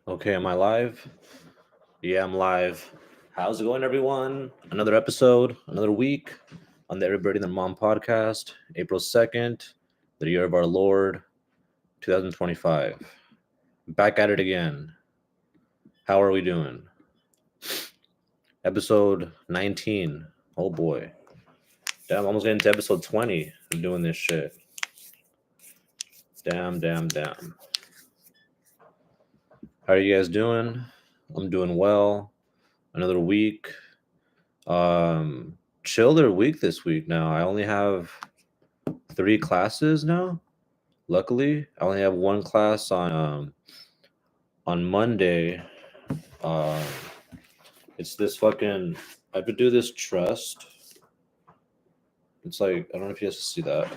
Okay, am I live? Yeah, I'm live. How's it going, everyone? Another episode, another week on the Everybody and Their Mom podcast, April 2nd, the year of our Lord, 2025. Back at it again. How are we doing? Episode 19. Oh boy. Damn, almost getting to episode 20 of doing this shit. Damn. How are you guys doing? I'm doing well. Another week. Chiller week this week now. I only have 3 classes now. Luckily, I only have one class on Monday. Um, it's this fucking. I have to do this trust. It's like I don't know if you guys see that.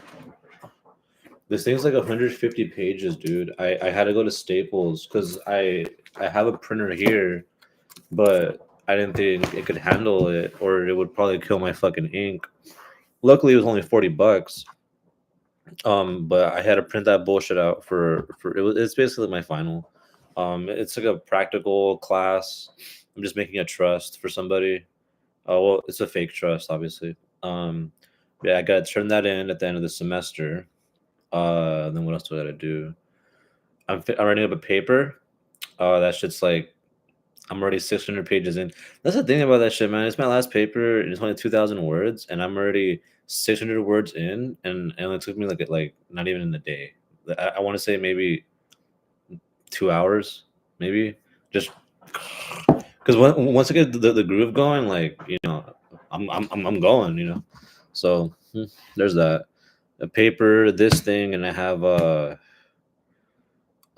This thing's like 150 pages, dude. I had to go to Staples because I have a printer here, but I didn't think it could handle it, or it would probably kill my fucking ink. Luckily, it was only $40. But I had to print that bullshit out for it's basically my final. It's like a practical class. I'm just making a trust for somebody. Well, it's a fake trust, obviously. Yeah, I gotta turn that in at the end of the semester. Then what else do I gotta do? I'm writing up a paper. That shit's like I'm already 600 pages in. That's the thing about that shit, man. It's my last paper, and it's only 2,000 words, and I'm already 600 words in, and it only took me like not even in a day. I want to say maybe 2 hours, maybe just because once I get the groove going, like I'm going, So there's that. A paper, this thing, and I have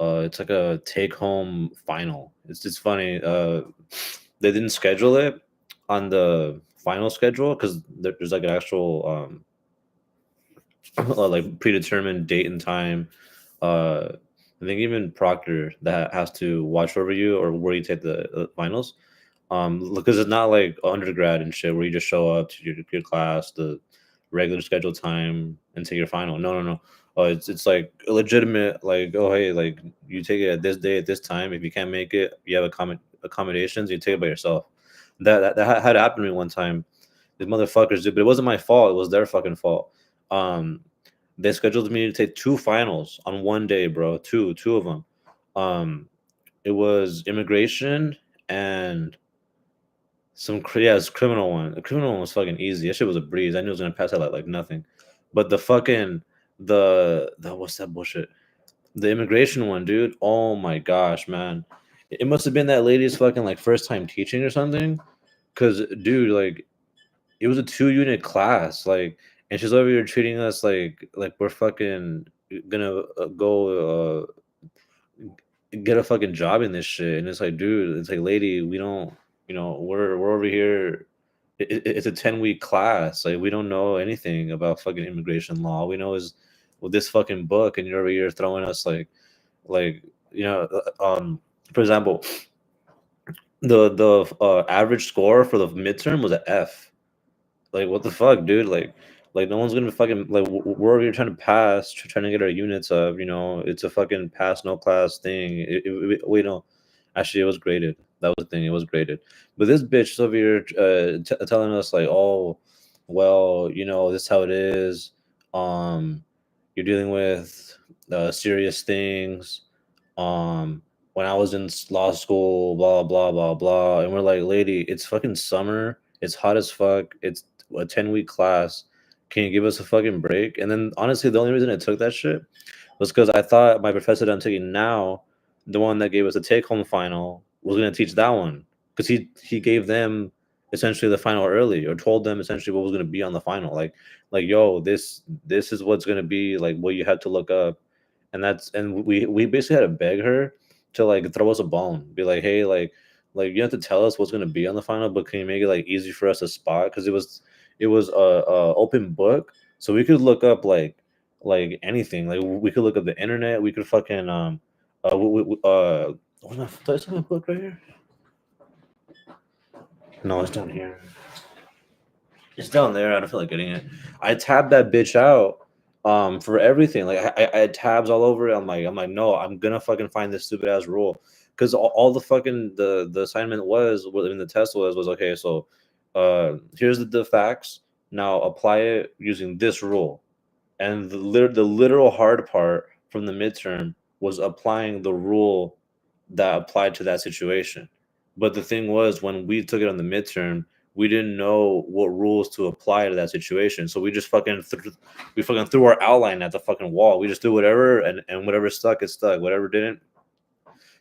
it's like a take home final. It's funny. They didn't schedule it on the final schedule because there's like an actual like predetermined date and time. I think even Proctor that has to watch over you or where you take the finals. Because it's not like undergrad and shit where you just show up to your class, the regular scheduled time, and take your final. No. It's like a legitimate, like, oh hey, like you take it at this day at this time. If you can't make it, you have accommodations. You take it by yourself. That had happened to me one time. These motherfuckers did, but it wasn't my fault. It was their fucking fault. Um, they scheduled me to take 2 finals on one day, bro. Two of them. Um, it was immigration and it's criminal one. The criminal one was fucking easy. That shit was a breeze. I knew I was gonna pass that like nothing. But the fucking the what's that bullshit? The immigration one, dude. Oh my gosh, man. It must have been that lady's fucking like first time teaching or something. Cause dude, like it was a 2 unit class, like, and she's over here treating us like we're fucking gonna go get a fucking job in this shit. And it's like, dude, it's like, lady, we don't, we're over here. It's a 10-week class. Like, we don't know anything about fucking immigration law. We know is with this fucking book, and you're over here throwing us like, you know, for example, the average score for the midterm was an F. Like, what the fuck, dude? Like no one's gonna fucking like we're over here trying to pass, trying to get our units up. It's a fucking pass no class thing. Wait, no, actually, it was graded. That was the thing. It was graded. But this bitch is over here telling us like, oh, well, this is how it is. Um, you're dealing with serious things. Um, when I was in law school, blah blah blah blah, and we're like, lady, it's fucking summer. It's hot as fuck. It's a 10-week class. Can you give us a fucking break? And then honestly, the only reason I took that shit was because I thought my professor that I'm taking now, the one that gave us a take home final, was gonna teach that one. Because he gave them essentially the final early, or told them essentially what was gonna be on the final. Like yo, this is what's gonna be, like what you had to look up. And we basically had to beg her to like throw us a bone, be like, hey, like you have to tell us what's gonna be on the final, but can you make it like easy for us to spot? Because it was a open book, so we could look up like anything. Like we could look up the internet. We could fucking what am I? Did I see my book right here? No, it's down here. It's down there. I don't feel like getting it. I tabbed that bitch out For everything. Like I had tabs all over it. I'm like, no, I'm gonna fucking find this stupid ass rule. Because all the fucking the assignment was, what in the test was okay. So, here's the facts. Now apply it using this rule. And the literal hard part from the midterm was applying the rule that applied to that situation. But the thing was, when we took it on the midterm, we didn't know what rules to apply to that situation. So we fucking threw our outline at the fucking wall. We just threw whatever, and whatever stuck, it stuck. Whatever didn't.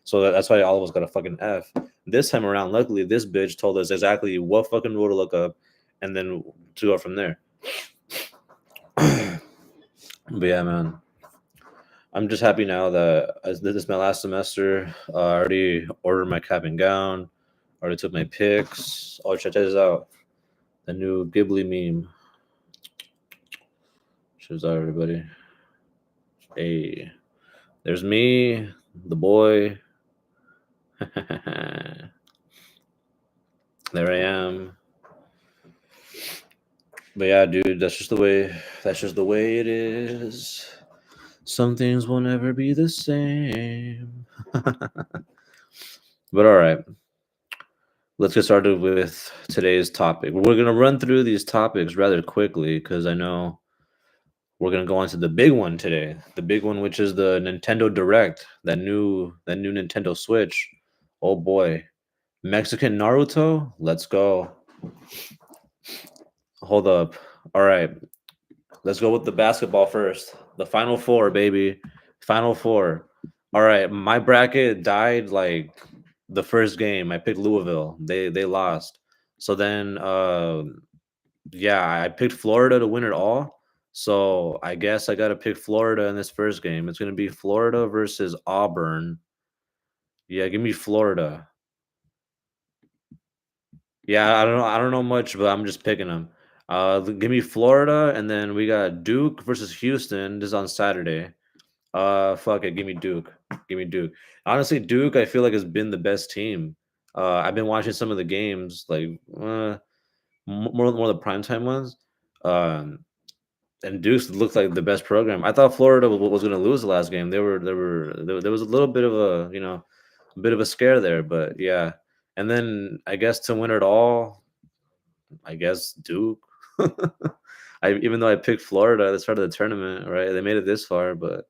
So that's why all of us got a fucking F. This time around, luckily, this bitch told us exactly what fucking rule to look up, and then to go from there. But yeah, man. I'm just happy now that this is my last semester. I already ordered my cap and gown. Already took my pics. Oh, check this out. The new Ghibli meme. Check this out, everybody. Hey, there's me, the boy. There I am. But yeah, dude, that's just the way. That's just the way it is. Some things will never be the same. But all right, let's get started with today's topic. We're gonna run through these topics rather quickly because I know we're gonna go on to the big one today. The big one, which is the Nintendo Direct, that new Nintendo Switch. Oh boy, Mexican Naruto. Let's go. Hold up. All right, let's go with the basketball first. The Final Four, baby. Final Four. All right, my bracket died like the first game. I picked Louisville. They lost. So then, yeah, I picked Florida to win it all. So I guess I got to pick Florida in this first game. It's going to be Florida versus Auburn. Yeah, give me Florida. Yeah, I don't know much, but I'm just picking them. Give me Florida, and then we got Duke versus Houston. This is on Saturday. Fuck it, give me Duke. Give me Duke. Honestly, Duke, I feel like has been the best team. I've been watching some of the games, like more the primetime ones. Um, and Duke's looked like the best program. I thought Florida was going to lose the last game. There was a little bit of a bit of a scare there, but yeah. And then I guess to win it all, I guess Duke. I even though I picked Florida at the start of the tournament, right? They made it this far, but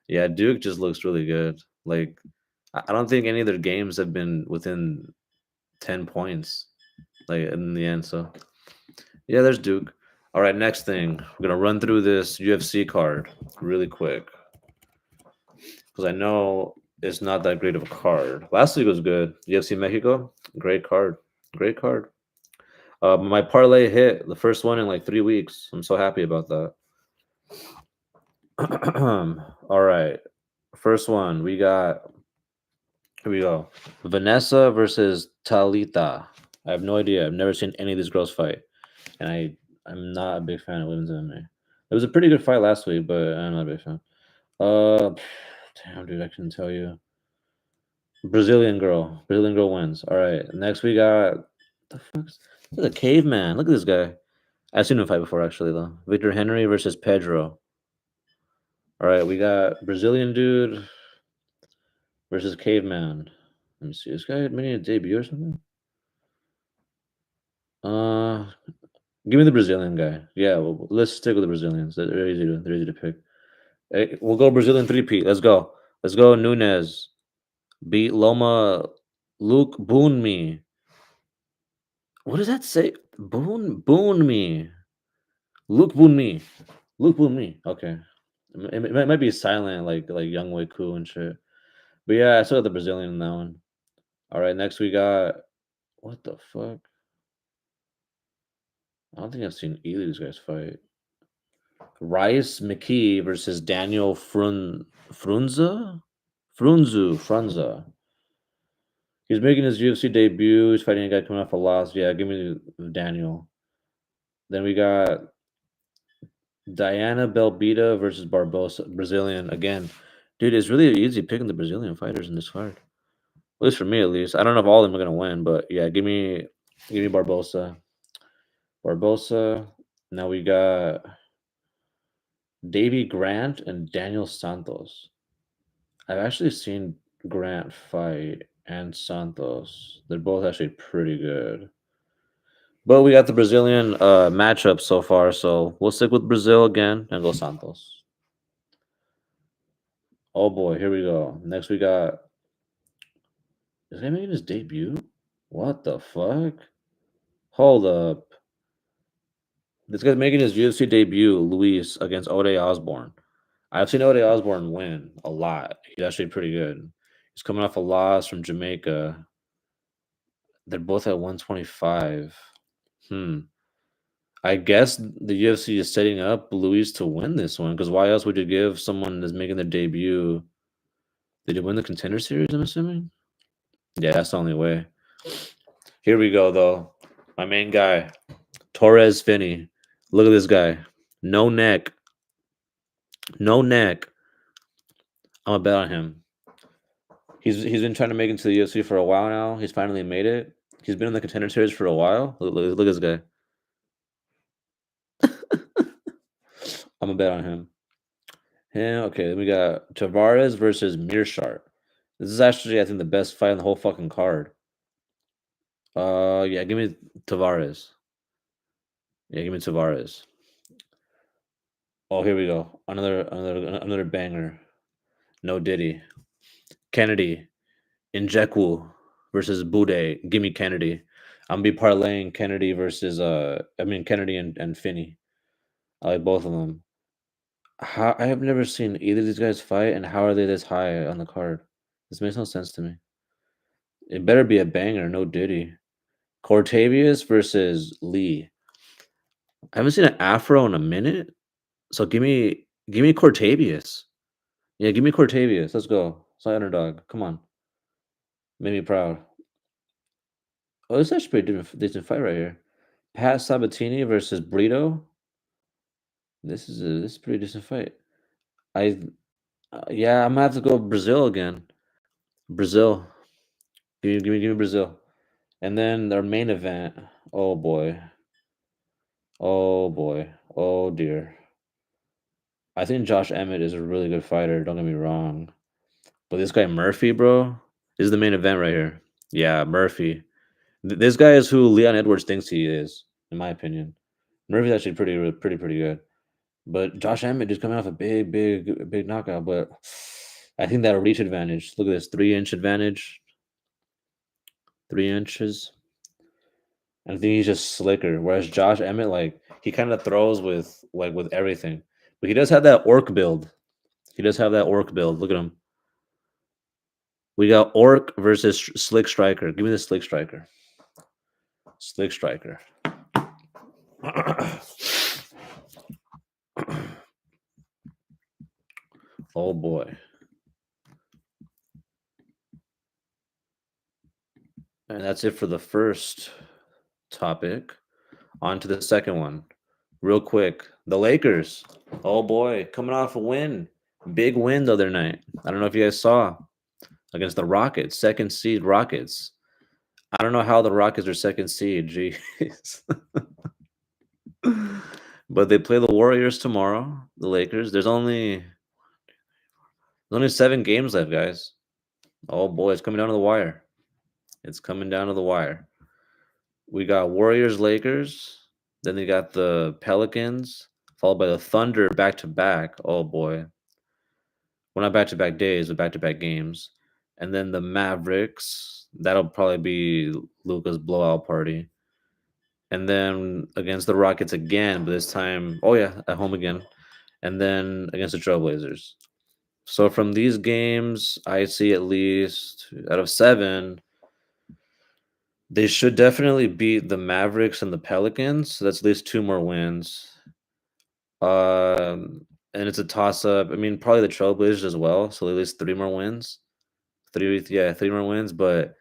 yeah, Duke just looks really good. Like I don't think any of their games have been within 10 points, like in the end. So yeah, there's Duke. All right, next thing. We're gonna run through this UFC card really quick. Because I know it's not that great of a card. Last week was good. UFC Mexico, great card. Great card. My parlay hit the first one in like 3 weeks. I'm so happy about that. All right. First one, we got, here we go. Vanessa versus Talita. I have no idea. I've never seen any of these girls fight. And I'm not a big fan of women's MMA. It was a pretty good fight last week, but I'm not a big fan. Uh, damn, dude, I couldn't tell you. Brazilian girl. Brazilian girl wins. All right. Next, we got the fuck's look at the caveman. Look at this guy. I've seen him fight before, actually, though. Victor Henry versus Pedro. All right, we got Brazilian dude versus caveman. Let me see. This guy made a debut or something. Uh, Give me the Brazilian guy. Yeah, let's stick with the Brazilians. They're easy to pick. Hey, we'll go Brazilian three-peat. Let's go. Let's go. Nunez beat Loma Luke Boon me. What does that say? Boon me. Luke Boon me. Luke Boon me. Okay. It might be silent like Young Wei Koo and shit. But yeah, I still got the Brazilian in that one. All right, next we got what the fuck? I don't think I've seen either of these guys fight. Rice McKee versus Daniel Frunza? Frunza. He's making his UFC debut. He's fighting a guy coming off a loss. Yeah, give me Daniel. Then we got Diana Belbita versus Barbosa, Brazilian again. Dude, it's really easy picking the Brazilian fighters in this card. At least for me, at least. I don't know if all of them are gonna win, but yeah, give me Barbosa. Barbosa. Now we got Davy Grant and Daniel Santos. I've actually seen Grant fight and Santos. They're both actually pretty good. But we got the Brazilian matchup so far, so we'll stick with Brazil again and go Santos. Oh boy, here we go. Next we got, is he making his debut? What the fuck? Hold up. This guy's making his UFC debut, Luis, against Ode Osborne. I've seen Ode Osborne win a lot. He's actually pretty good. He's coming off a loss from Jamaica. They're both at 125. Hmm. I guess the UFC is setting up Luis to win this one, because why else would you give someone that's making their debut? Did he win the contender series, I'm assuming? Yeah, that's the only way. Here we go, though. My main guy, Torres Finney. Look at this guy. No neck. No neck. I'm a bet on him. He's been trying to make it to the UFC for a while now. He's finally made it. He's been in the contender series for a while. Look at this guy. I'm a bet on him. Yeah, okay. Then we got Tavares versus Mearshart. This is actually, I think, the best fight on the whole fucking card. Yeah, give me Tavares. Yeah, give me Tavares. Oh, here we go. Another banger. No Diddy. Kennedy. Injekwu versus Bude. Give me Kennedy. I'm gonna be parlaying Kennedy versus Kennedy and Finney. I like both of them. How I have never seen either of these guys fight, and how are they this high on the card? This makes no sense to me. It better be a banger, no Diddy. Cortavius versus Lee. I haven't seen an Afro in a minute, so give me Cortavius. Yeah, give me Cortavius. Let's go. It's my underdog. Come on, make me proud. Oh, this is actually pretty decent fight right here. Pat Sabatini versus Brito. This is a pretty decent fight. I Yeah, I'm gonna have to go Brazil again. Brazil. Give me Brazil. And then our main event. Oh boy. Oh boy. Oh dear. I think Josh Emmett is a really good fighter. Don't get me wrong. But this guy Murphy, bro, this is the main event right here. Yeah, Murphy. This guy is who Leon Edwards thinks he is, in my opinion. Murphy's actually pretty good. But Josh Emmett is coming off a big knockout. But I think that reach advantage. Look at this, 3-inch advantage, 3 inches. And I think he's just slicker. Whereas Josh Emmett, like he kind of throws with everything, but he does have that orc build. He does have that orc build. Look at him. We got orc versus slick striker. Give me the slick striker. Slick striker. Oh boy. And that's it for the first topic. On to the second one. Real quick. The Lakers. Oh boy. Coming off a win. Big win the other night. I don't know if you guys saw against the Rockets, second seed Rockets. I don't know how the Rockets are second seed. Jeez. But they play the Warriors tomorrow, the Lakers. There's only 7 games left, guys. Oh boy, it's coming down to the wire. It's coming down to the wire. We got Warriors, Lakers. Then they got the Pelicans, followed by the Thunder back to back. Oh boy. Well, not back to back days, but back to back games. And then the Mavericks. That'll probably be Luca's blowout party. And then against the Rockets again, but this time, oh yeah, at home again. And then against the Trailblazers. So from these games, I see at least out of 7, they should definitely beat the Mavericks and the Pelicans. So that's at least 2 more wins. And it's a toss up. I mean, probably the Trailblazers as well. So at least 3 more wins. 3 more wins. But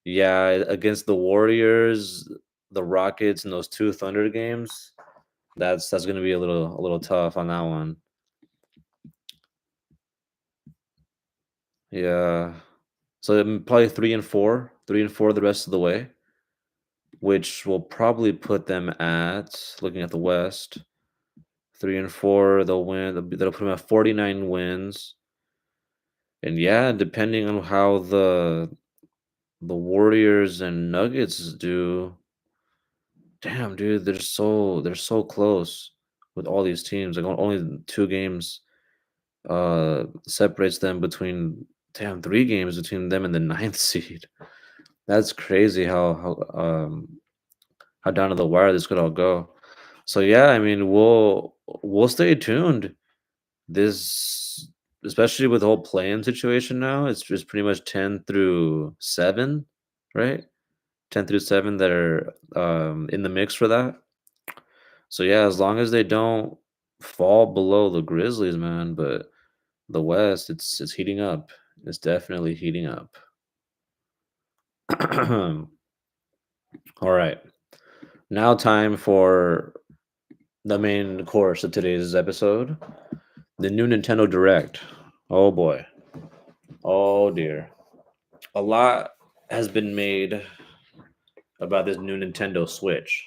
yeah, against the Warriors, the Rockets, and those 2 Thunder games, that's gonna be a little tough on that one. Yeah. So probably 3-4, 3-4 the rest of the way, which will probably put them at, looking at the West, 3-4. They'll win. That'll put them at 49 wins. And yeah, depending on how the Warriors and Nuggets do, damn, dude, they're so close with all these teams. Like only 2 games separates them between, damn, 3 games between them and the ninth seed. That's crazy how down to the wire this could all go. So yeah, I mean, we'll stay tuned. This, especially with the whole play-in situation now, it's just pretty much 10 through 7, right? 10 through 7 that are in the mix for that. So yeah, as long as they don't fall below the Grizzlies, man, but the West, it's heating up. It's definitely heating up. All right. Now time for the main course of today's episode, the new Nintendo Direct. Oh boy. Oh dear. A lot has been made about this new Nintendo Switch.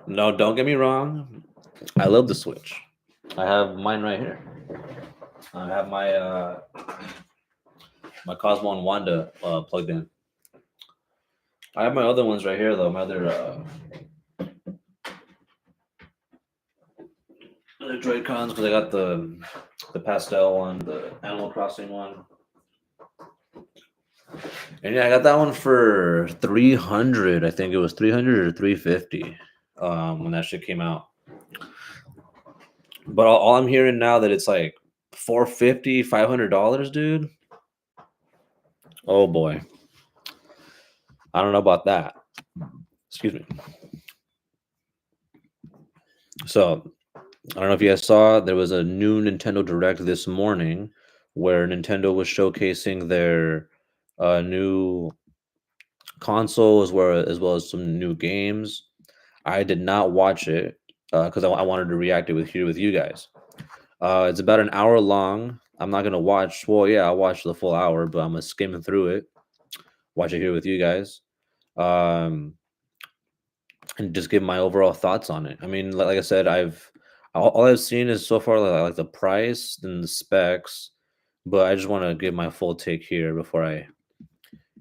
No, don't get me wrong. I love the Switch. I have mine right here. I have my Cosmo and Wanda plugged in. I have my other ones right here though. My other Joy-Cons, because I got the pastel one, the Animal Crossing one. And yeah, I got that one for 300. I think it was 300 or 350 when that shit came out. But all I'm hearing now that it's like 450, $500, dude. Oh boy. I don't know about that. Excuse me. So, I don't know if you guys saw, there was a new Nintendo Direct this morning where Nintendo was showcasing their new console as well as some new games. I did not watch it because I wanted to react it with you guys. It's about an hour long. I'm not gonna watch. Well, yeah, I'll watch the full hour, but I'm gonna skim through it, watch it here with you guys, um, and just give my overall thoughts on it. I mean, like I said, all I've seen is so far like the price and the specs, but I just want to give my full take here before I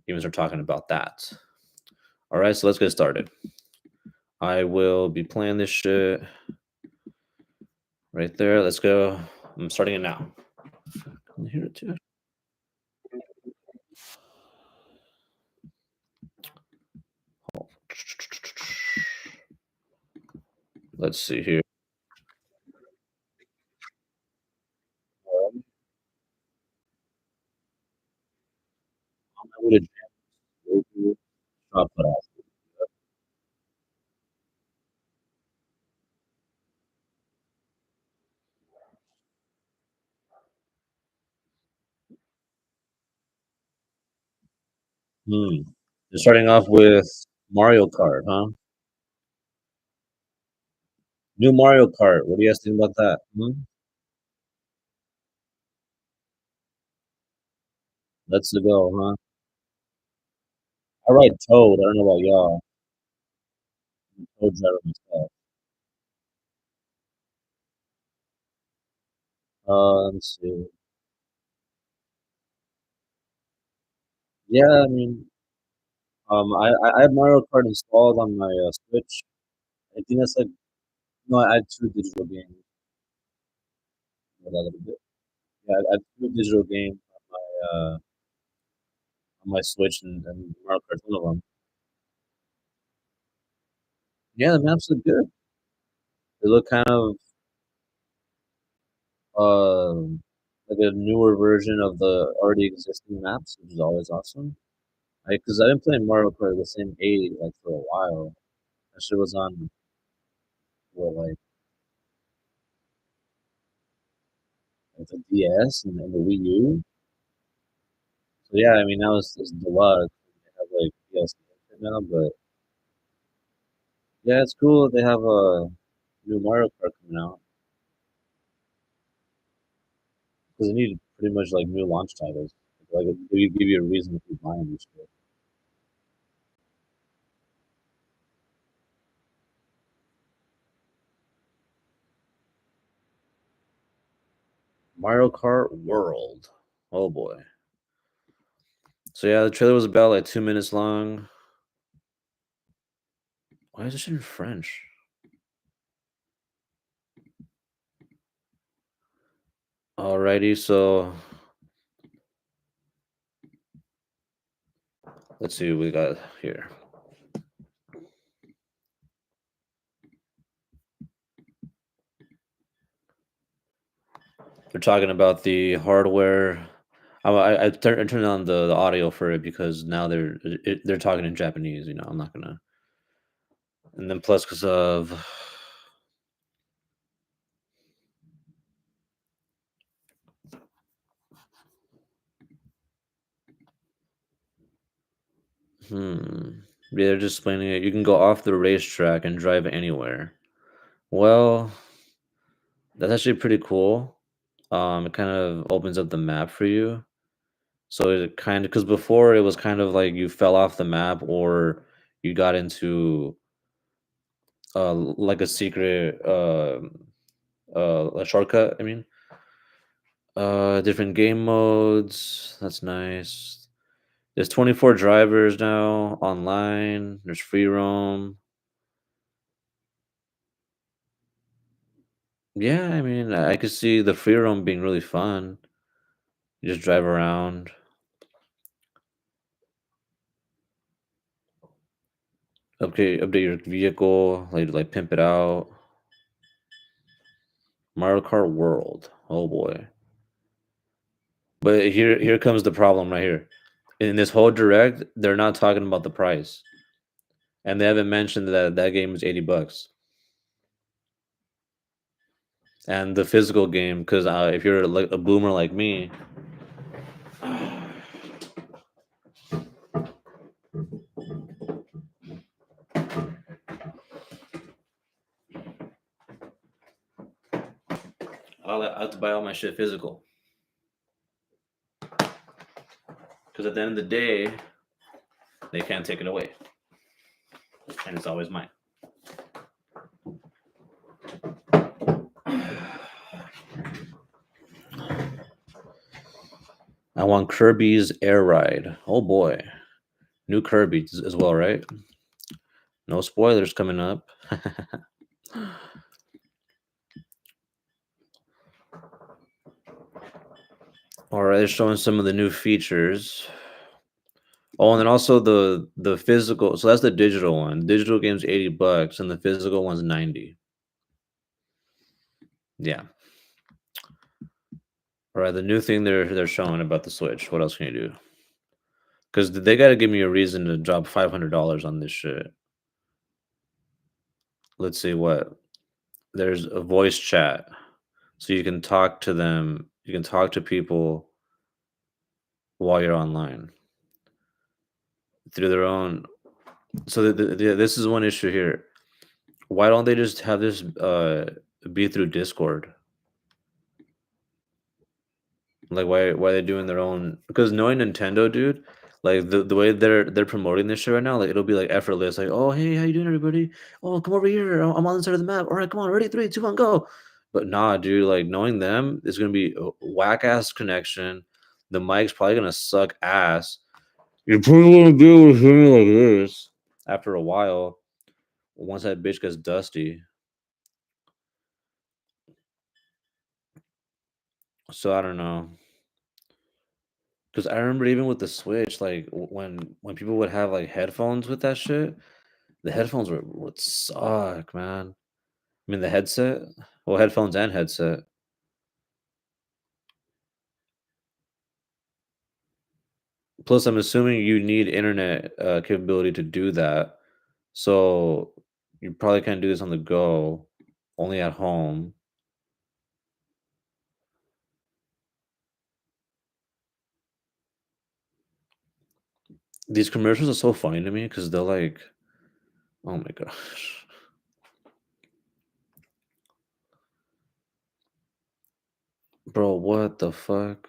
even start talking about that. All right, so let's get started. I will be playing this shit right there. Let's go. I'm starting it now. Can you hear it too? Let's see here. I'm gonna drop it off. Hmm. You're starting off with Mario Kart, huh? New Mario Kart. What do you guys think about that? Hmm? Let's go, huh? I ride Toad. I don't know about y'all. I'm a Toad driver myself. Let's see. Yeah, I mean, I have Mario Kart installed on my Switch. I think that's like, no, I had 2 digital games. Hold on a little bit. Yeah, I have 2 digital games on my Switch, and Mario Kart's one of them. Yeah, the maps look good. They look kind of like a newer version of the already existing maps, which is always awesome. Because I've been playing Mario Kart the same 8 like for a while. That shit was on what like the DS and the Wii U. So yeah, I mean now it's deluxe. They have like DLC right now, but yeah, it's cool. They have a new Mario Kart coming out because they need pretty much like new launch titles. Like give you a reason to keep buying this shit. Mario Kart World. Oh boy. So yeah, the trailer was about like 2 minutes long. Why is this in French? Alrighty, so let's see what we got here. They're talking about the hardware. I turned on the audio for it because now they're talking in Japanese. You know, I'm not gonna. And then plus because of hmm, yeah, they're just explaining it. You can go off the racetrack and drive anywhere. Well, that's actually pretty cool. It kind of opens up the map for you. So it kind of because before it was kind of like you fell off the map or you got into like a secret a shortcut. I mean, different game modes. That's nice. There's 24 drivers now online. There's free roam. Yeah, I mean, I could see the free roam being really fun. You just drive around, update your vehicle, like pimp it out. Mario Kart World. Oh boy. But here comes the problem right here. In this whole direct, they're not talking about the price. And they haven't mentioned that that game is 80 bucks. And the physical game, because if you're like a boomer like me, I have to buy all my shit physical. Because at the end of the day, they can't take it away. And it's always mine. I want Kirby's Air Ride. Oh boy. New Kirby as well, right? No spoilers coming up. All right, they're showing some of the new features. Oh, and then also the physical. So that's the digital one. Digital game's 80 bucks, and the physical one's 90. Yeah. All right, the new thing they're showing about the Switch. What else can you do? Because they got to give me a reason to drop $500 on this shit. Let's see what. There's a voice chat, so you can talk to them. You can talk to people while you're online through their own. So this is one issue here. Why don't they just have this be through Discord? Like why they doing their own? Because knowing Nintendo, dude, like the way they're promoting this shit right now, like it'll be like effortless. Like, oh hey, how you doing, everybody? Oh, come over here. I'm on the side of the map. All right, come on, ready, 3, 2, 1, go. But nah, dude, like knowing them is gonna be a whack ass connection. The mic's probably gonna suck ass. You're probably gonna be able to hear me like this after a while. Once that bitch gets dusty. So I don't know. Because I remember even with the Switch, like when people would have like headphones with that shit, the headphones would suck, man. I mean the headset, well, headphones and headset. Plus, I'm assuming you need internet capability to do that, so you probably can't do this on the go, only at home. These commercials are so funny to me because they're like, oh my gosh, bro, what the fuck?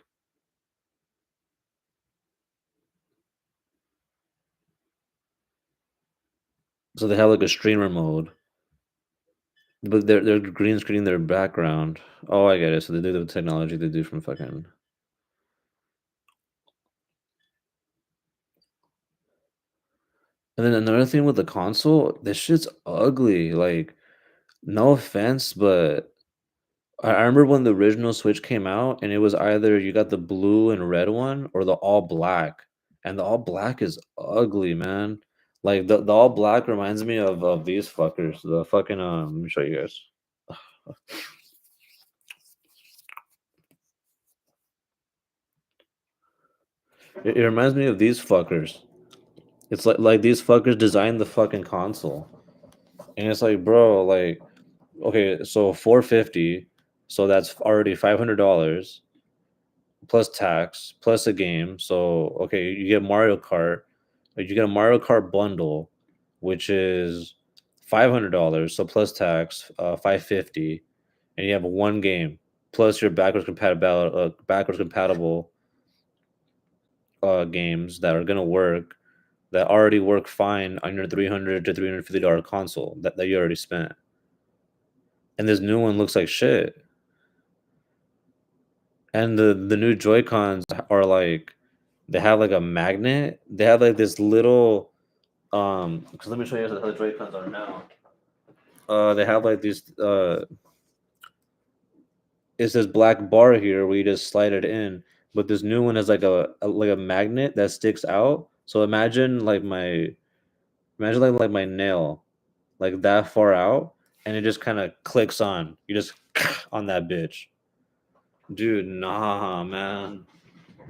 So they have like a streamer mode. But they're green screening their background. Oh, I get it. So they do the technology they do from fucking. And then another thing with the console, this shit's ugly. Like, no offense, but I remember when the original Switch came out, and it was either you got the blue and red one or the all black, and the all black is ugly, man. Like the all black reminds me of these fuckers. The fucking let me show you guys. It reminds me of these fuckers. It's like these fuckers designed the fucking console, and it's like, bro, like, okay, so 450, so that's already $500 plus tax plus a game. So okay, you get Mario Kart, like, you get a Mario Kart bundle, which is $500. So plus tax, 550, and you have one game plus your backwards compatible games that are gonna work that already work fine on your $300 to $350 console that you already spent. And this new one looks like shit. And the new Joy Cons are like they have like a magnet. They have like this little because let me show you how the Joy Cons are now. They have like these it's this black bar here where you just slide it in, but this new one is like a magnet that sticks out. So imagine like my nail like that far out, and it just kind of clicks on. You just on that bitch. Dude, nah, man.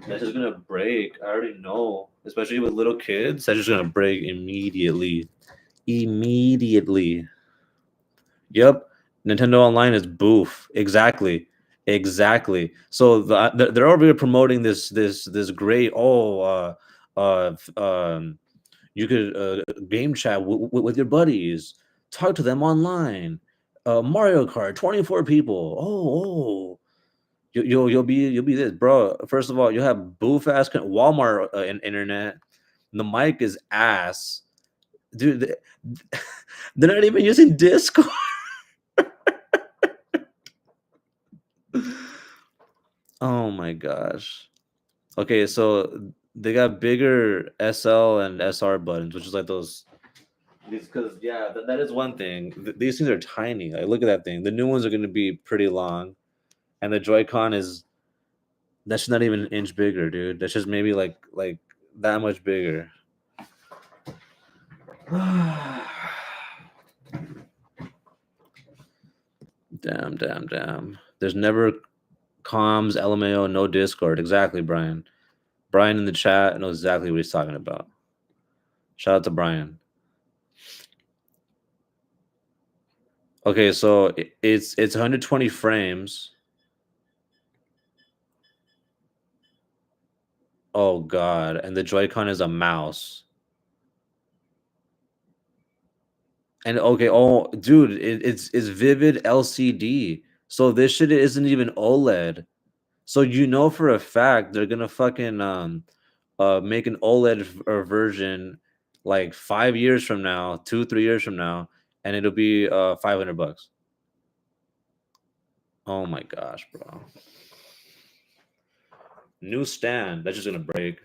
That's just gonna break. I already know. Especially with little kids, that's just gonna break immediately. Immediately. Yep. Nintendo Online is boof. Exactly. Exactly. So they're over here promoting this great you could game chat with your buddies, talk to them online. Mario Kart, 24 people. You'll be this, bro. First of all, you have boof ass Walmart internet. The mic is ass, dude. They're not even using Discord. Oh my gosh. Okay, so they got bigger SL and SR buttons, which is like those. Because yeah, that is one thing. These things are tiny. Like look at that thing. The new ones are going to be pretty long, and the Joy-Con is that's not even an inch bigger, dude. That's just maybe like that much bigger. Damn, damn, damn. There's never comms, LMAO, no Discord. Exactly, Brian. Brian in the chat knows exactly what he's talking about. Shout out to Brian. Okay, so it's 120 frames. Oh god, and the Joy-Con is a mouse. And okay, oh dude, it's vivid LCD. So this shit isn't even OLED. So you know for a fact they're gonna fucking make an OLED version like 5 years from now, 2 3 years from now, and it'll be $500. Oh my gosh, bro. New stand. That's just gonna break.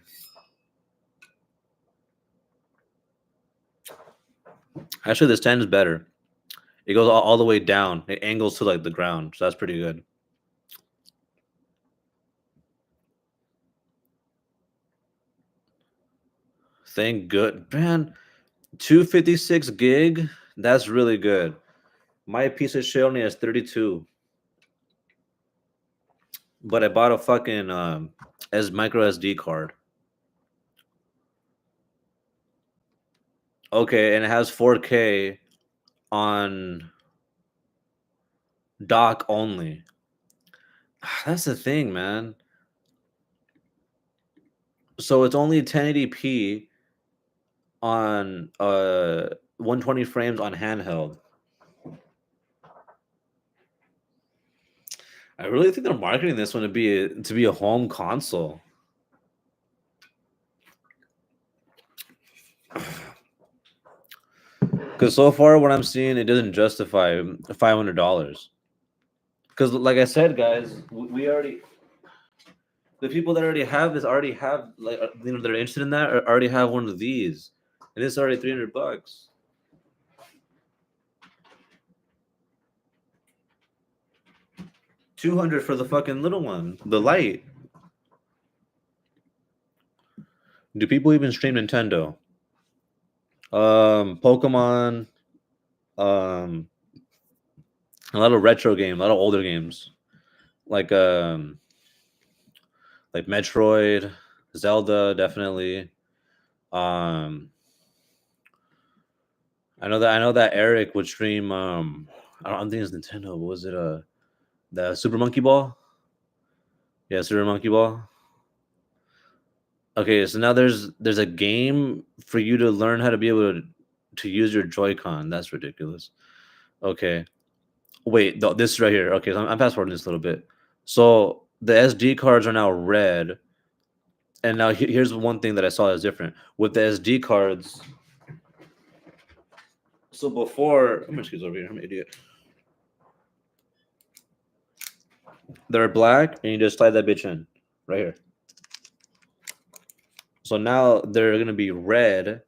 Actually, the stand is better. It goes all the way down. It angles to like the ground. So that's pretty good. Thank good, man. 256 gig. That's really good. My piece of shit only has 32, but I bought a fucking as micro SD card. Okay, and it has 4K on dock only. That's the thing, man. So it's only 1080p on 120 frames on handheld. I really think they're marketing this one to be a home console. Because so far, what I'm seeing, it doesn't justify $500. Because, like I said, guys, we already the people that already have this already have like they're interested in that or already have one of these, and it's already $300. 200 for the fucking little one, the light. Do people even stream Nintendo? Pokemon, um, a lot of retro games, a lot of older games, like um, like Metroid, Zelda, definitely. Um, I know that Eric would stream. I don't think it's Nintendo. What was it? The Super Monkey Ball. Yeah, Super Monkey Ball. Okay, so now there's a game for you to learn how to be able to use your Joy-Con. That's ridiculous. Okay, wait, this right here. Okay, so I'm fast forwarding this a little bit. So the SD cards are now red, and now here's one thing that I saw is different with the SD cards. So before, I'm excuse over here. I'm an idiot. They're black, and you just slide that bitch in right here. So now they're gonna be red,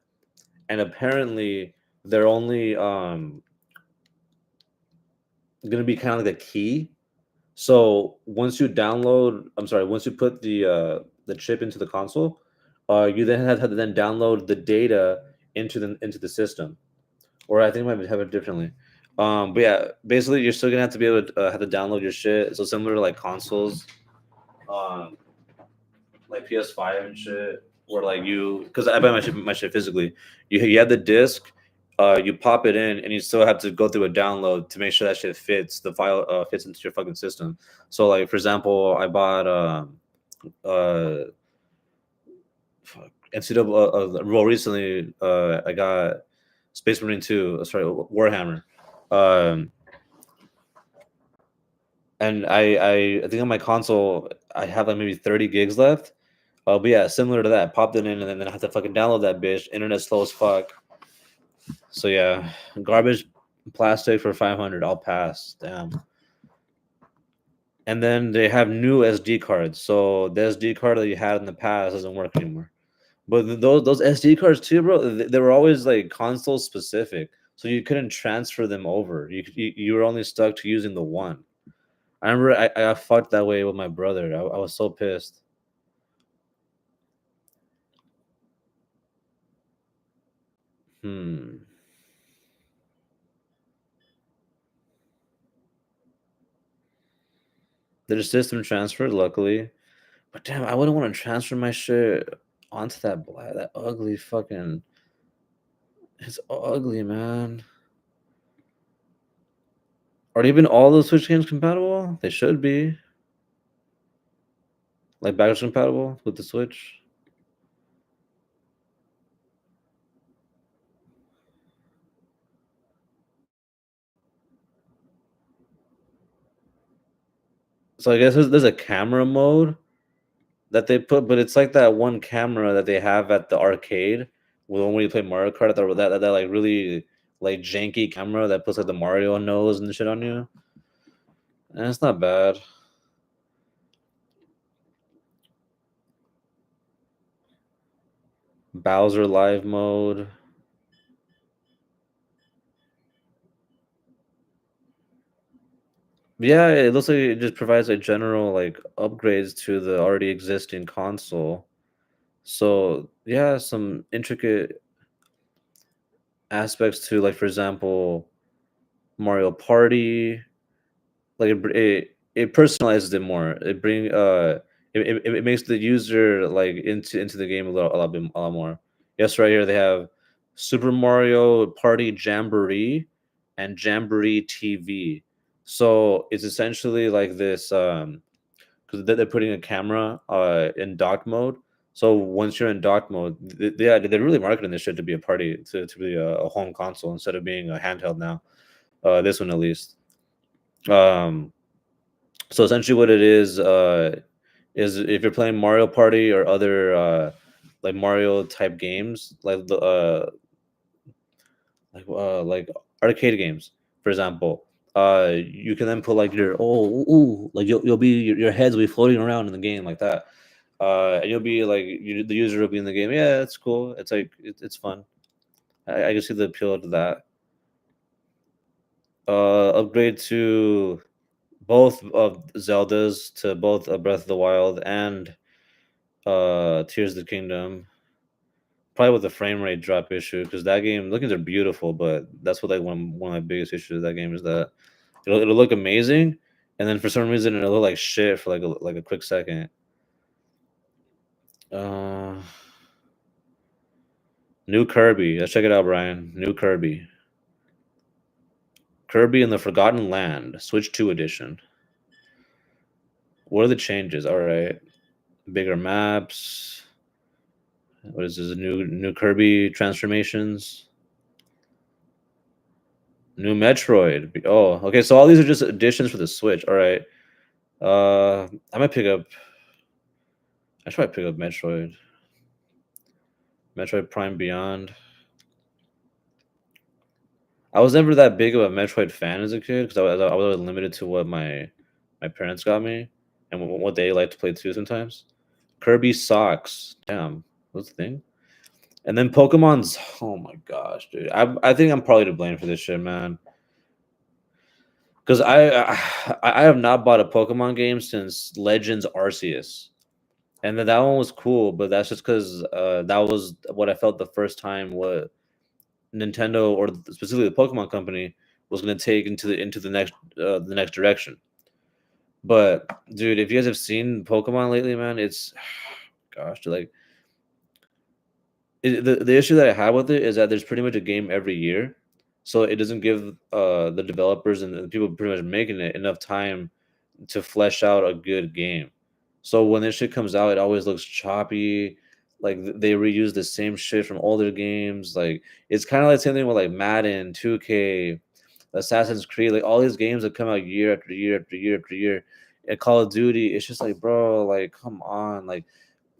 and apparently they're only gonna be kind of like a key. So once you download, I'm sorry, once you put the chip into the console, you then have to then download the data into the system. Or I think I might have it differently. But yeah, basically you're still gonna have to be able to have to download your shit. So similar to like consoles, um, like PS5 and shit, where like you, because I buy my shit physically. You have the disc, you pop it in, and you still have to go through a download to make sure that shit fits. The file fits into your fucking system. So like for example, I bought uh fuck, NCAA. Well, recently I got Space Marine 2. Sorry, Warhammer. Um, and I think on my console I have like maybe 30 gigs left. But yeah, similar to that, popped it in and then I have to fucking download that bitch. Internet slow as fuck. So yeah, garbage plastic for 500. I'll pass. Damn. And then they have new SD cards. So the SD card that you had in the past doesn't work anymore. But those SD cards too, bro, they were always like console specific. So you couldn't transfer them over. You were only stuck to using the one. I remember I got fucked that way with my brother. I was so pissed. Hmm. The system transferred, luckily. But damn, I wouldn't want to transfer my shit onto that ugly fucking. It's ugly, man. Are even all those Switch games compatible? They should be. Like backwards compatible with the Switch. So I guess there's a camera mode that they put, but it's like that one camera that they have at the arcade when you play Mario Kart. That like really like janky camera that puts like the Mario nose and shit on you. And it's not bad. Bowser live mode. Yeah, it looks like it just provides like general like upgrades to the already existing console. So yeah, some intricate aspects to like for example Mario Party. Like it personalizes it more. It makes the user like into the game a lot more. Yes, right here they have Super Mario Party Jamboree and Jamboree TV. So it's essentially like this because they're putting a camera in dock mode. So once you're in dock mode, they're really marketing this shit to be a party to be a home console instead of being a handheld now. This one at least. Um, so essentially, what it is if you're playing Mario Party or other like Mario type games, like arcade games, for example. You can then put like your like you'll be your heads will be floating around in the game like that. And you'll be like the user will be in the game. Yeah, it's cool. It's like it's fun. I can see the appeal to that. Upgrade to both of Zeldas to both Breath of the Wild and Tears of the Kingdom. Probably with the frame rate drop issue because that game looking are beautiful, but that's what like one of my biggest issues with that game is that it'll look amazing, and then for some reason it'll look like shit for like a quick second. Uh, New Kirby. Let's check it out, Brian. New Kirby. Kirby in the Forgotten Land, Switch 2 edition. What are the changes? All right, bigger maps. What is this? New Kirby transformations. New Metroid. Oh, okay. So all these are just additions for the Switch. All right. I might pick up. I should probably pick up Metroid. Metroid Prime Beyond. I was never that big of a Metroid fan as a kid because I was always limited to what my parents got me and what they like to play too sometimes. Kirby socks. Damn, what's the thing? And then Pokemon's. Oh my gosh, dude. I think I'm probably to blame for this shit, man. Because I have not bought a Pokemon game since Legends Arceus, and then that one was cool, but that's just because that was what I felt the first time what Nintendo or specifically the Pokemon Company was going to take into the next direction. But dude, if you guys have seen Pokemon lately, man, it's gosh, dude, like the issue that I have with it is that there's pretty much a game every year, so it doesn't give the developers and the people pretty much making it enough time to flesh out a good game. So when this shit comes out, it always looks choppy. Like they reuse the same shit from older games. Like it's kind of like the same thing with like Madden, 2K, Assassin's Creed, like all these games that come out year after year after year after year. And Call of Duty, it's just like, bro, like come on, like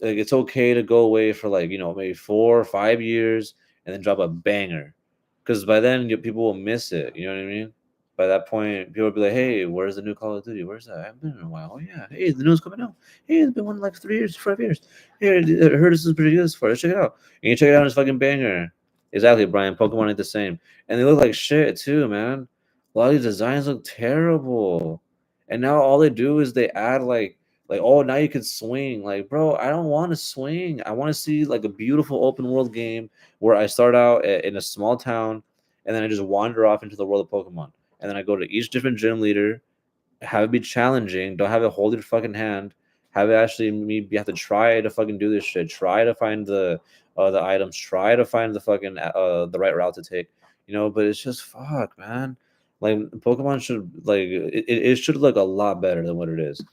it's okay to go away for like maybe 4 or 5 years and then drop a banger, because by then people will miss it. You know what I mean? By that point, people will be like, "Hey, where's the new Call of Duty? Where's that? I haven't been in a while. Oh yeah, hey, the new's coming out. Hey, it's been one like 3 years, 5 years. Hey, I heard this is pretty good for. Let's check it out. And you check it out, and it's fucking banger. Exactly, Brian. Pokemon ain't the same, and they look like shit too, man. A lot of these designs look terrible, and now all they do is they add like oh now you can swing. Like bro, I don't want to swing. I want to see like a beautiful open world game where I start out in a small town and then I just wander off into the world of Pokemon, and then I go to each different gym leader, have it be challenging, don't have it hold your fucking hand, have it actually me have to try to fucking do this shit, try to find the items, try to find the fucking the right route to take, but it's just fuck, man. Like Pokemon should it should look a lot better than what it is.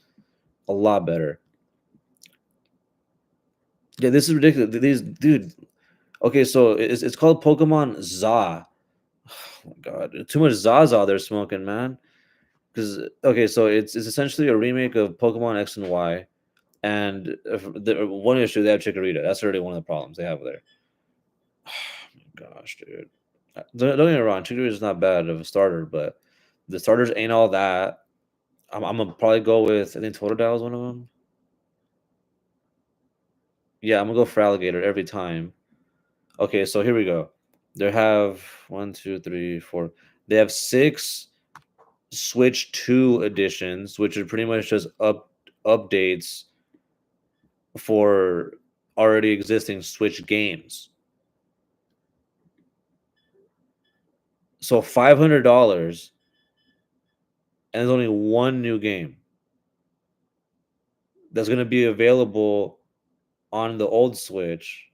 A lot better. Yeah, this is ridiculous. These dude. Okay, so it's called Pokemon Za. Oh my god, too much Zaza they're smoking, man. Because okay, so it's essentially a remake of Pokemon X and Y, and the one issue they have Chikorita. That's already one of the problems they have there. Oh my gosh, dude. Don't get me wrong, Chikorita is not bad of a starter, but the starters ain't all that. I'm gonna probably go with I think Totodile is one of them. Yeah, I'm gonna go for Alligator every time. Okay, so here we go. They have one, two, three, four. They have six Switch 2 editions, which are pretty much just updates for already existing Switch games. So $500 and there's only one new game that's going to be available on the old Switch.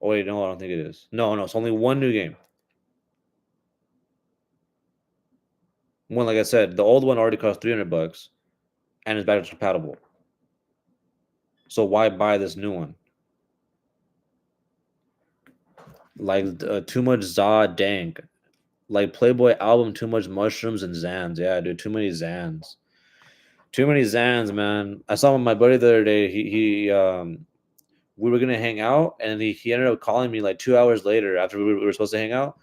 Oh wait, no, I don't think it is. No, it's only one new game. One, like I said, the old one already cost $300 and is backwards compatible. So why buy this new one? Like too much za dank. Like Playboy album, too much mushrooms and Zans. Yeah, dude, too many Zans. Too many Zans, man. I saw my buddy the other day. He we were gonna hang out, and he ended up calling me like 2 hours later after we were supposed to hang out.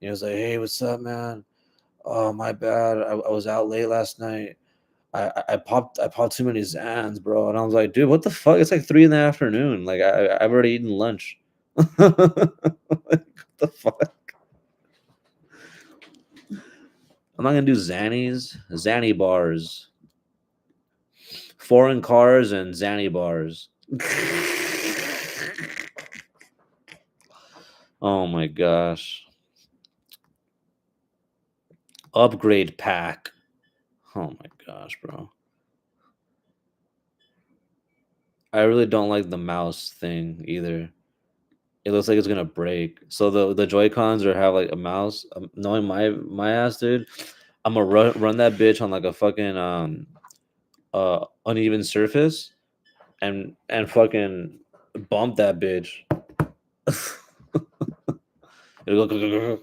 He was like, "Hey, what's up, man? Oh, my bad. I was out late last night. I popped too many Zans, bro." And I was like, "Dude, what the fuck? It's like 3 in the afternoon. Like I've already eaten lunch." Like, what the fuck? I'm not gonna do Xannies, Zanny bars, foreign cars, and Zanny bars. Oh my gosh. Upgrade pack. Oh my gosh, bro. I really don't like the mouse thing either. It looks like it's gonna break. So the Joy Cons are have like a mouse. Knowing my ass, dude, I'm gonna run that bitch on like a fucking uneven surface and fucking bump that bitch. It'll go.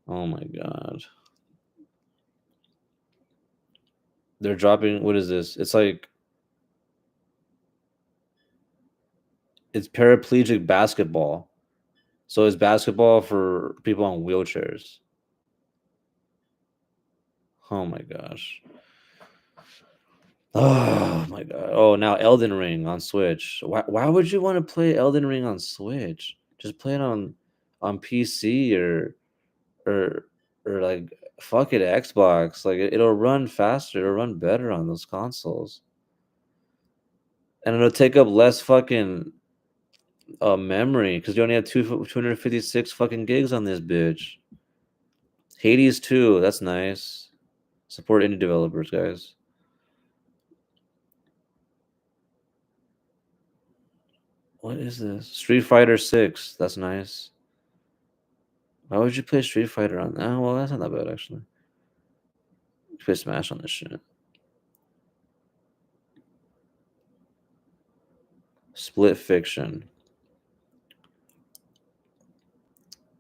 Oh my god. They're dropping. What is this? It's like it's paraplegic basketball. So it's basketball for people on wheelchairs. Oh my gosh. Oh my god. Oh, now Elden Ring on Switch. Why would you want to play Elden Ring on Switch? Just play it on PC or or like fuck it Xbox. Like it'll run faster, it'll run better on those consoles. And it'll take up less fucking memory because you only have 256 fucking gigs on this bitch. Hades 2, that's nice. Support indie developers, guys. What is this? Street Fighter 6. That's nice. Why would you play Street Fighter on that? Well, that's not that bad actually. You play Smash on this shit. Split Fiction.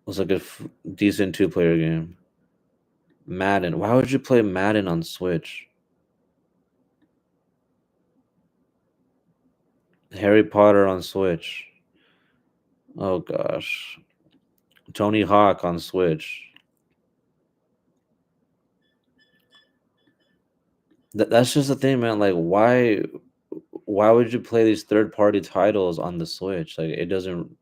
Looks like a decent two-player game. Madden. Why would you play Madden on Switch? Harry Potter on Switch. Oh gosh. Tony Hawk on Switch. That's just the thing, man. Like, why would you play these third-party titles on the Switch? Like, it doesn't.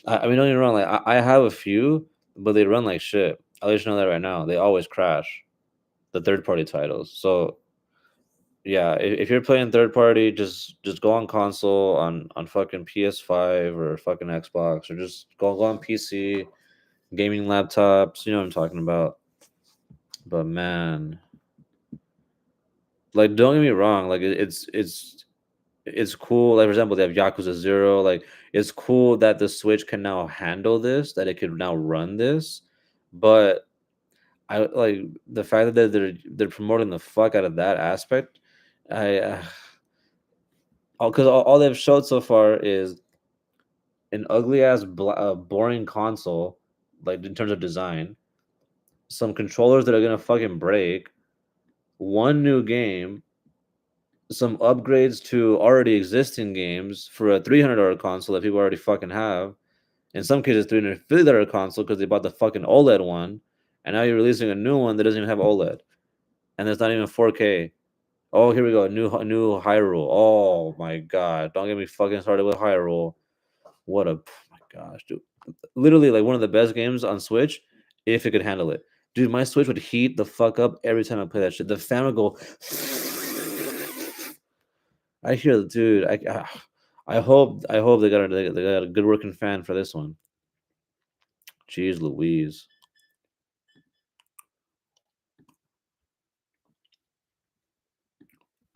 I mean, don't get me wrong. Like, I have a few, but they run like shit. I'll let you know that right now. They always crash the third-party titles. So yeah, if you're playing third-party, just go on console on fucking PS5 or fucking Xbox, or just go on PC, gaming laptops. You know what I'm talking about. But man, like, don't get me wrong. Like, it's cool. Like for example, they have Yakuza Zero. Like it's cool that the Switch can now handle this, that it could now run this. But I like the fact that they're promoting the fuck out of that aspect. I because all they've showed so far is an ugly ass boring console, like in terms of design. Some controllers that are gonna fucking break. One new game, some upgrades to already existing games for a $300 console that people already fucking have. In some cases, $350 console because they bought the fucking OLED one, and now you're releasing a new one that doesn't even have OLED, and it's not even 4K. Oh, here we go, new Hyrule. Oh my god, don't get me fucking started with Hyrule. What a my gosh, dude! Literally like one of the best games on Switch if it could handle it. Dude, my Switch would heat the fuck up every time I play that shit. The fan would go. I hear, dude. I hope they got a good working fan for this one. Jeez Louise.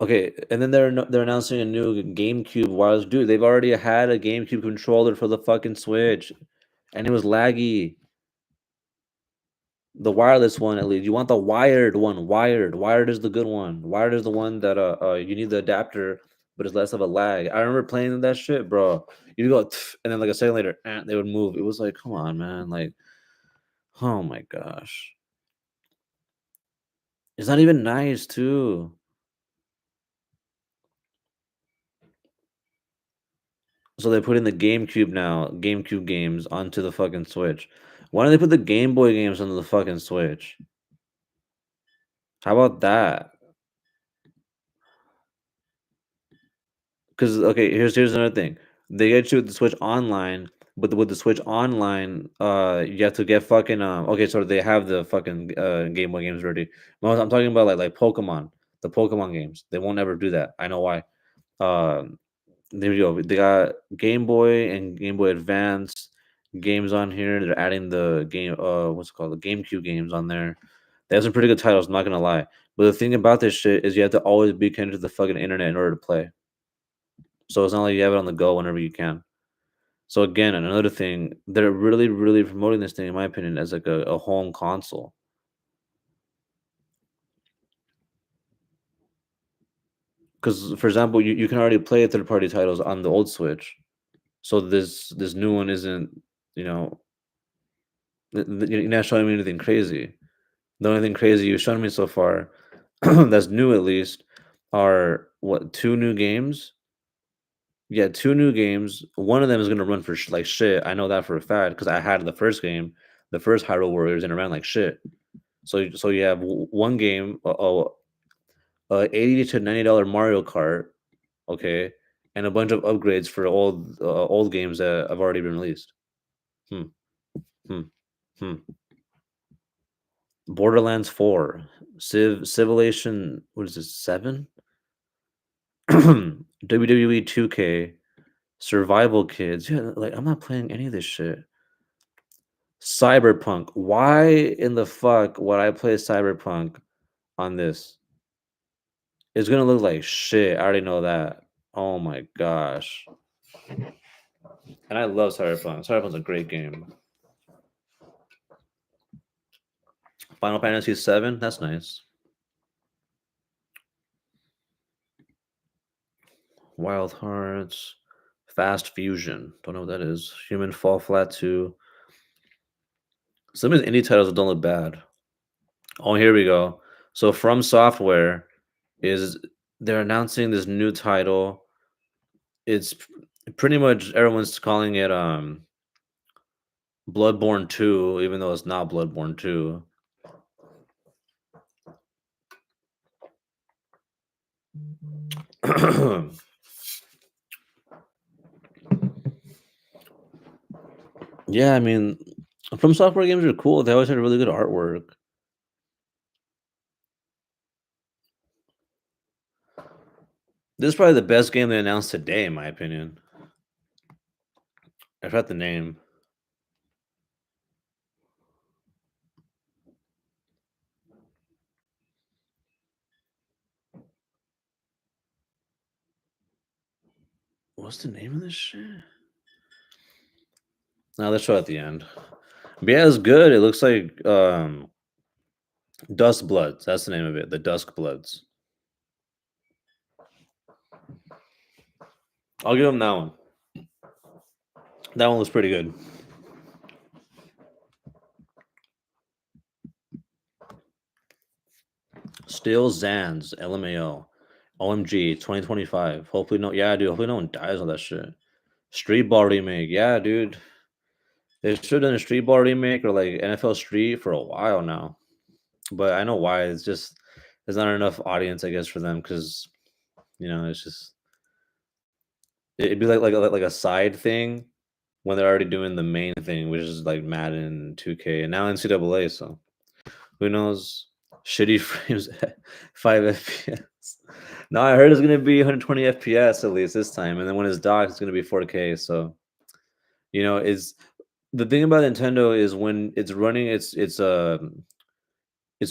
Okay, and then they're announcing a new GameCube wireless. Dude, they've already had a GameCube controller for the fucking Switch, and it was laggy. The wireless one, at least. You want the wired one. Wired. Wired is the good one. Wired is the one that you need the adapter, but it's less of a lag. I remember playing that shit, bro. You go, and then like a second later, they would move. It was like, come on, man. Like, oh my gosh, it's not even nice too. So they're putting the GameCube now, GameCube games onto the fucking Switch. Why don't they put the Game Boy games onto the fucking Switch? How about that? Because okay, here's another thing. They get you with the Switch Online, but with the Switch Online, you have to get fucking okay, so they have the fucking Game Boy games already. No, I'm talking about like Pokemon, the Pokemon games. They won't ever do that. I know why. Um, there you go. They got Game Boy and Game Boy Advance games on here. They're adding the game, what's it called, the GameCube games on there. They have some pretty good titles. I'm not gonna lie. But the thing about this shit is you have to always be connected to the fucking internet in order to play. So it's not like you have it on the go whenever you can. So again, another thing, they're really, really promoting this thing, in my opinion, as like a home console. Because, for example, you can already play third-party titles on the old Switch. So this new one isn't, you know, you're not showing me anything crazy. The only thing crazy you've shown me so far, that's new at least, are what, two new games? Yeah, two new games. One of them is gonna run for like shit. I know that for a fact because I had the first game, the first Hyrule Warriors, and it ran like shit. So you have one game, 80 to $90 Mario Kart, okay, and a bunch of upgrades for old games that have already been released. Hmm, hmm, hmm. Borderlands 4, Civilization, what is this, 7? WWE 2K, Survival Kids. Yeah, like I'm not playing any of this shit. Cyberpunk. Why in the fuck would I play Cyberpunk on this? It's gonna look like shit. I already know that. Oh my gosh. And I love Cyberpunk. Cyberpunk's a great game. Final Fantasy 7, that's nice. Wild Hearts, Fast Fusion. Don't know what that is. Human Fall Flat 2. Some of these indie titles don't look bad. Oh, here we go. So From Software is they're announcing this new title. It's pretty much everyone's calling it Bloodborne 2, even though it's not Bloodborne 2. Yeah, I mean, From Software games are cool. They always had really good artwork. This is probably the best game they announced today, in my opinion. I forgot the name. What's the name of this shit? No, let's show at the end. But yeah, it's good. It looks like Dusk Bloods. That's the name of it. The Dusk Bloods. I'll give them that one. That one was pretty good. Still Zans, LMAO. OMG, 2025. Hopefully no, yeah, dude. Hopefully no one dies on that shit. Street Ball remake. Yeah, dude. They should have done a Street Ball remake or like NFL Street for a while now. But I know why. It's just there's not enough audience, I guess, for them because it's just it'd be like a side thing when they're already doing the main thing, which is like Madden 2K and now NCAA. So who knows? Shitty frames at 5 FPS. No, I heard it's gonna be 120 FPS at least this time, and then when it's docked, it's gonna be 4K. So is the thing about Nintendo is when it's running its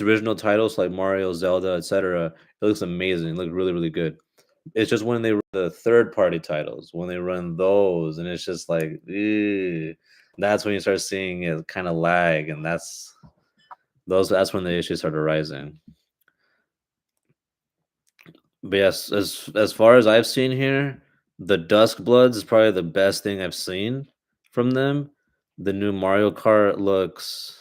original titles like Mario, Zelda, etc. It looks amazing. It looks really, really good. It's just when they run the third party titles, when they run those, and it's just like, ew, that's when you start seeing it kind of lag, and that's when the issues start arising. But yes, as far as I've seen here, the Dusk Bloods is probably the best thing I've seen from them. The new Mario Kart looks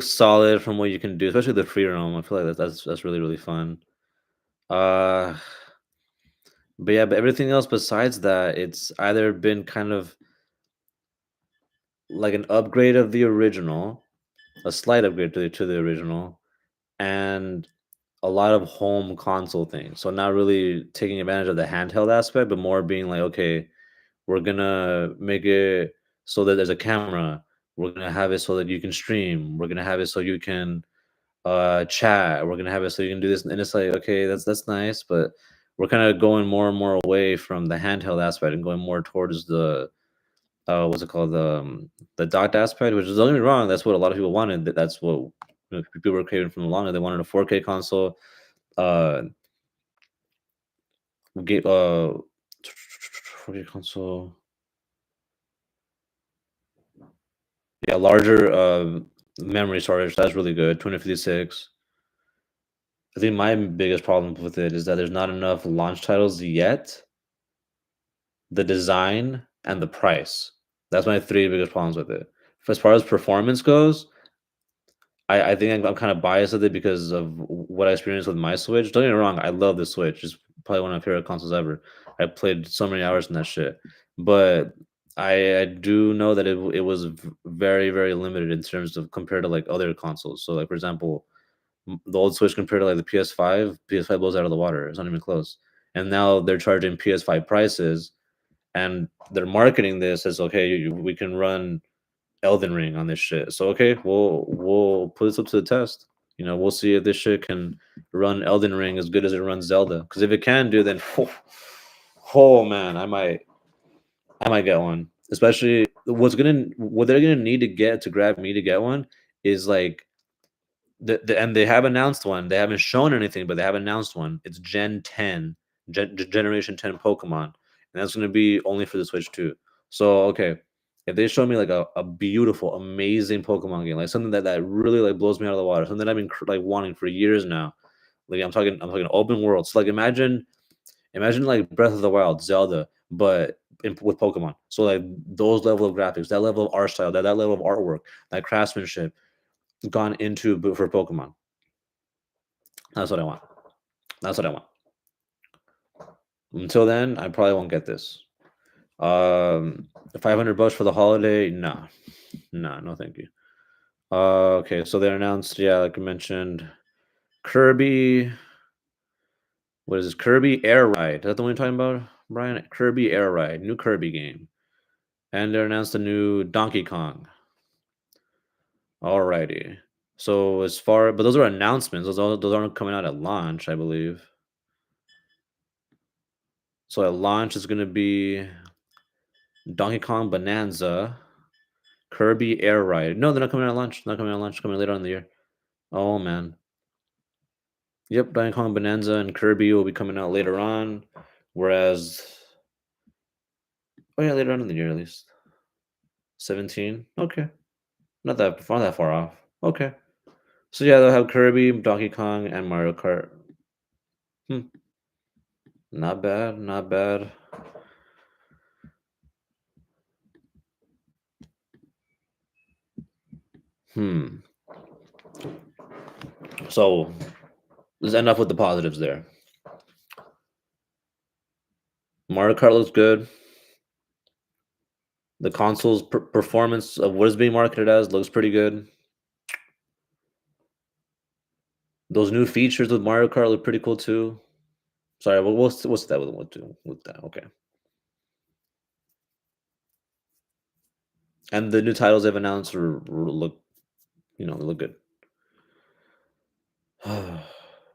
solid from what you can do, especially the free roam. I feel like that's really really fun. Uh, But yeah, but everything else besides that, it's either been kind of like an upgrade of the original, a slight upgrade to the original, and a lot of home console things. So not really taking advantage of the handheld aspect, but more being like, okay, we're gonna make it so that there's a camera. We're gonna have it so that you can stream. We're gonna have it so you can chat. We're gonna have it so you can do this. And it's like, okay, that's nice, but we're kind of going more and more away from the handheld aspect and going more towards the what's it called, the docked aspect, which is, don't get me wrong, that's what a lot of people wanted. That's what, people were craving from the longer. They wanted a 4K console, uh, get 4K console, yeah, larger memory storage. That's really good. 2056. I think my biggest problem with it is that there's not enough launch titles yet, the design, and the price. That's my three biggest problems with it. As far as performance goes, I think I'm kind of biased with it because of what I experienced with my Switch. Don't get me wrong, I love the Switch. It's probably one of my favorite consoles ever. I played so many hours in that shit. But I do know that it was very, very limited in terms of compared to like other consoles. So like for example, the old Switch compared to like the PS5 blows out of the water. It's not even close. And now they're charging PS5 prices, and they're marketing this as, okay, we can run Elden Ring on this shit. So okay, we'll put this up to the test. We'll see if this shit can run Elden Ring as good as it runs Zelda. Because if it can do, then oh man, I might get one. Especially what they're gonna need to get to grab me to get one is like and they have announced one. They haven't shown anything, but they have announced one. It's Gen 10, Generation 10 Pokemon, and that's going to be only for the Switch too. So okay, if they show me like a beautiful, amazing Pokemon game, like something that really like blows me out of the water, something that I've been like wanting for years now. Like I'm talking open world. So like imagine like Breath of the Wild, Zelda, but with Pokemon. So like those level of graphics, that level of art style, that level of artwork, that craftsmanship gone into for Pokemon. That's what I want. That's what I want. Until then, I probably won't get this. 500 bucks for the holiday? Nah, nah, no, thank you. Okay, so they announced, yeah, like I mentioned, Kirby. What is this? Kirby Air Ride. Is that the one you're talking about, Brian? Kirby Air Ride, new Kirby game, and they announced a new Donkey Kong. Alrighty. So but those are announcements. Those aren't coming out at launch, I believe. So at launch is going to be Donkey Kong Bonanza, Kirby Air Ride. No, they're not coming out at launch. Not coming out at launch. Coming later on in the year. Oh man. Yep, Donkey Kong Bonanza and Kirby will be coming out later on. Whereas, oh yeah, later on in the year at least. 17. Okay, not that far off. Okay. So yeah, they'll have Kirby, Donkey Kong, and Mario Kart. Hmm. Not bad. Not bad. Hmm. So there's enough with the positives there. Mario Kart looks good. The console's performance of what is being marketed as looks pretty good. Those new features with Mario Kart look pretty cool too. Sorry, what's that with that? Okay, and the new titles they've announced look, they look good.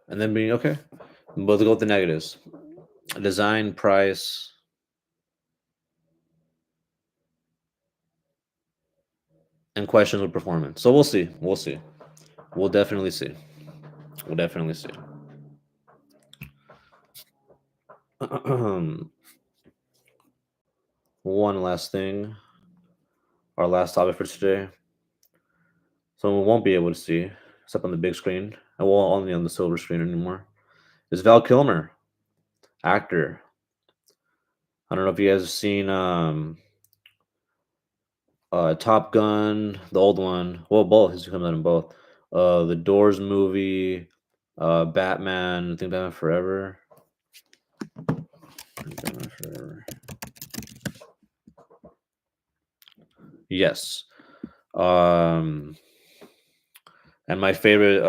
And then being okay, but let's go with the negatives: design, price, and questions with performance. So we'll see. We'll see. We'll definitely see. We'll definitely see. One last thing, our last topic for today. So we won't be able to see, except on the big screen. And we'll only on the silver screen anymore. Is Val Kilmer, actor. I don't know if you guys have seen Top Gun, the old one. Well, both. He's come out in both. The Doors movie, Batman. I think Batman Forever. Jennifer. Yes. Um, and my favorite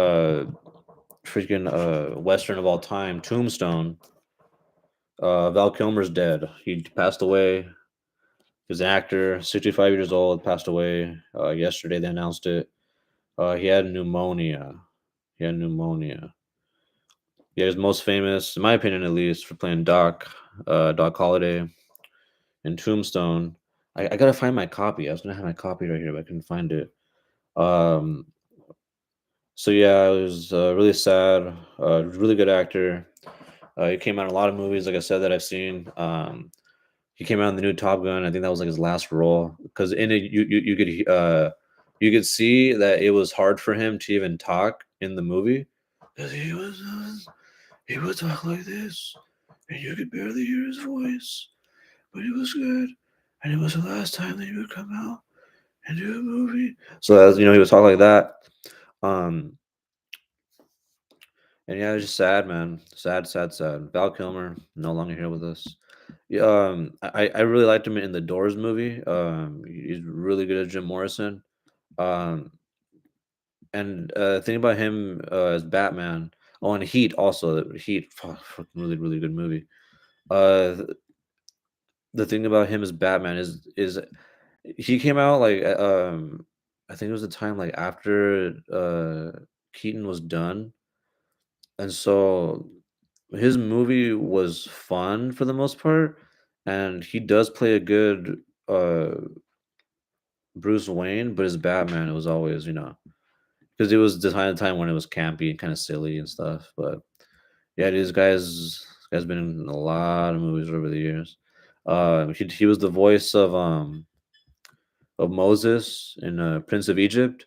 freaking western of all time, Tombstone. Val Kilmer's dead. He passed away. He was an actor, 65 years old, passed away yesterday. They announced it. He had pneumonia. He had pneumonia. Yeah, he's most famous, in my opinion, at least, for playing Doc Holliday in Tombstone. I gotta find my copy. I was gonna have my copy right here, but I couldn't find it. Um, so yeah, it was really sad. Really good actor. He came out in a lot of movies, like I said, that I've seen. He came out in the new Top Gun. I think that was like his last role because in it you could see that it was hard for him to even talk in the movie because he would talk like this, and you could barely hear his voice, but it was good, and it was the last time that he would come out and do a movie. So as you know, he would talk like that. Um, and yeah, it was just sad, man. Sad, sad, sad. Val Kilmer no longer here with us. Yeah, I really liked him in the Doors movie. He's really good as Jim Morrison. Um, and thing about him as Batman. Oh, and Heat also. Heat, really, really good movie. Uh, the thing about him as Batman is he came out like I think it was the time like after Keaton was done, and so his movie was fun for the most part, and he does play a good Bruce Wayne, but as Batman, it was always because it was the kind of time when it was campy and kind of silly and stuff. But yeah, this guy's been in a lot of movies over the years. He was the voice of Moses in Prince of Egypt.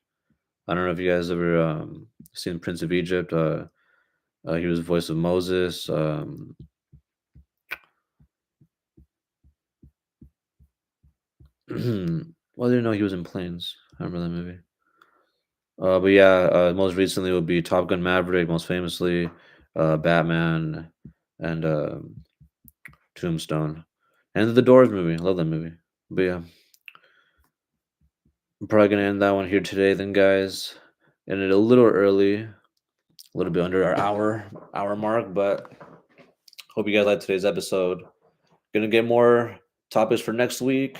I don't know if you guys ever seen Prince of Egypt. He was the voice of Moses. Well, I didn't know he was in Planes. I remember that movie. But yeah, most recently would be Top Gun Maverick, most famously, Batman, and Tombstone, and the Doors movie. I love that movie. But yeah, I'm probably gonna end that one here today, then, guys. Ended a little early, a little bit under our hour mark, but hope you guys liked today's episode. Gonna get more topics for next week.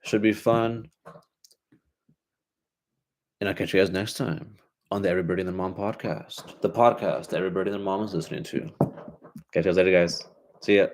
Should be fun. And I'll catch you guys next time on the Everybody and Their Mom podcast. The podcast that everybody and their mom is listening to. Catch you guys later, guys. See ya.